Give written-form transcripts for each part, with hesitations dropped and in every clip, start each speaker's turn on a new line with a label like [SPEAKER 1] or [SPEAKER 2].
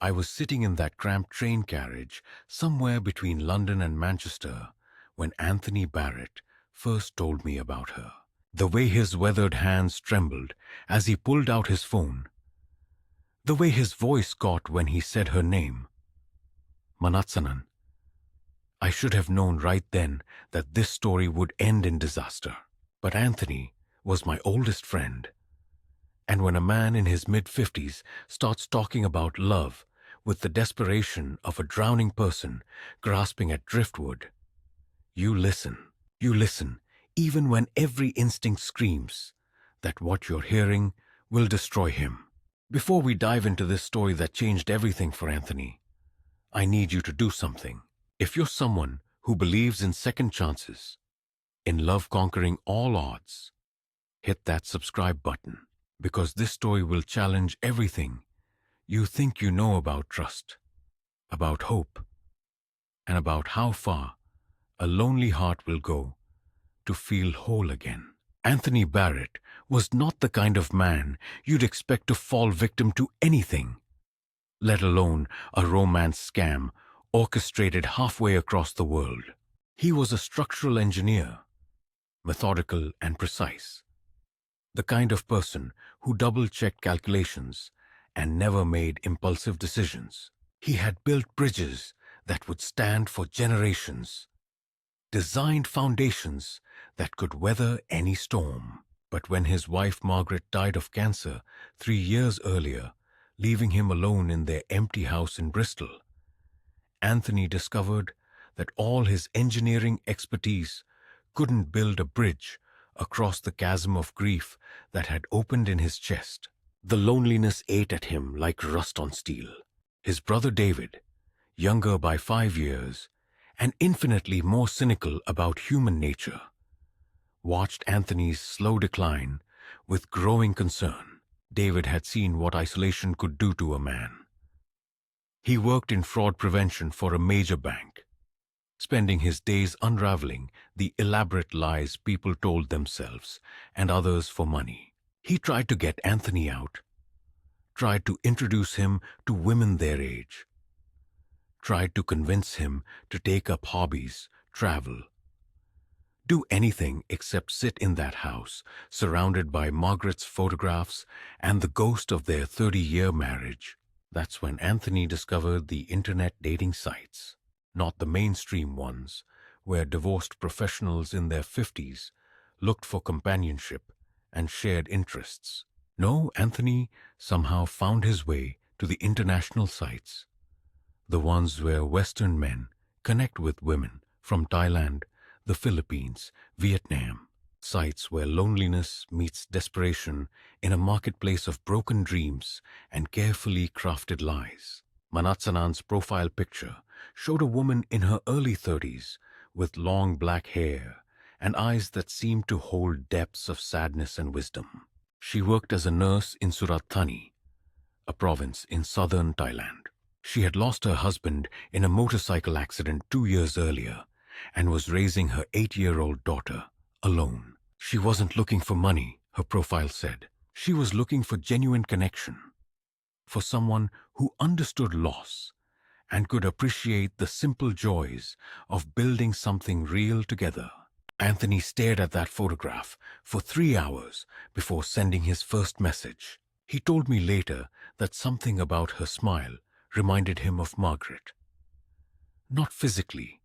[SPEAKER 1] I was sitting in that cramped train carriage somewhere between London and Manchester when Anthony Barrett first told me about her. The way his weathered hands trembled as he pulled out his phone. The way his voice caught when he said her name. Manatsanan. I should have known right then that this story would end in disaster. But Anthony was my oldest friend. And when a man in his mid-50s starts talking about love with the desperation of a drowning person grasping at driftwood, you listen, even when every instinct screams that what you're hearing will destroy him. Before we dive into this story that changed everything for Anthony, I need you to do something. If you're someone who believes in second chances, in love conquering all odds, hit that subscribe button, because this story will challenge everything you think you know about trust, about hope, and about how far a lonely heart will go to feel whole again. Anthony Barrett was not the kind of man you'd expect to fall victim to anything, let alone a romance scam orchestrated halfway across the world. He was a structural engineer, methodical and precise, the kind of person who double-checked calculations and never made impulsive decisions. He had built bridges that would stand for generations, designed foundations that could weather any storm. But when his wife Margaret died of cancer 3 years earlier, leaving him alone in their empty house in Bristol, Anthony discovered that all his engineering expertise couldn't build a bridge across the chasm of grief that had opened in his chest. The loneliness ate at him like rust on steel. His brother David, younger by 5 years and infinitely more cynical about human nature, watched Anthony's slow decline with growing concern. David had seen what isolation could do to a man. He worked in fraud prevention for a major bank, spending his days unraveling the elaborate lies people told themselves and others for money. He tried to get Anthony out, tried to introduce him to women their age, tried to convince him to take up hobbies, travel, do anything except sit in that house, surrounded by Margaret's photographs and the ghost of their 30-year marriage. That's when Anthony discovered the internet dating sites, not the mainstream ones, where divorced professionals in their 50s looked for companionship and shared interests. No, Anthony somehow found his way to the international sites, the ones where Western men connect with women from Thailand, the Philippines, Vietnam, sites where loneliness meets desperation in a marketplace of broken dreams and carefully crafted lies. Manatsanan's profile picture showed a woman in her early 30s with long black hair and eyes that seemed to hold depths of sadness and wisdom. She worked as a nurse in Surat Thani, a province in southern Thailand. She had lost her husband in a motorcycle accident 2 years earlier and was raising her 8-year-old daughter alone. She wasn't looking for money, her profile said. She was looking for genuine connection, for someone who understood loss and could appreciate the simple joys of building something real together. Anthony stared at that photograph for 3 hours before sending his first message. He told me later that something about her smile reminded him of Margaret. Not physically,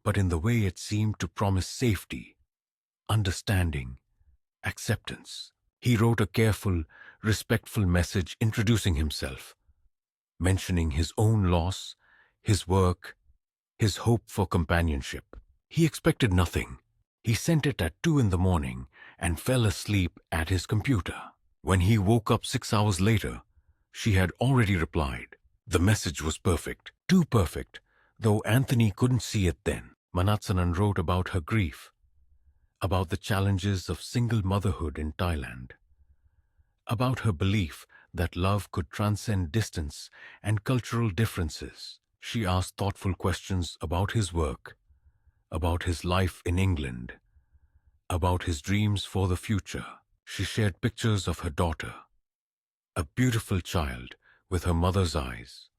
[SPEAKER 1] but in the way it seemed to promise safety, understanding, acceptance. He wrote a careful, respectful message introducing himself, mentioning his own loss, his work, his hope for companionship. He expected nothing. He sent it at 2 in the morning and fell asleep at his computer. When he woke up 6 hours later, she had already replied. The message was perfect, too perfect, though Anthony couldn't see it then. Manatsanan wrote about her grief, about the challenges of single motherhood in Thailand, about her belief that love could transcend distance and cultural differences. She asked thoughtful questions about his work, about his life in England, about his dreams for the future. She shared pictures of her daughter, a beautiful child with her mother's eyes,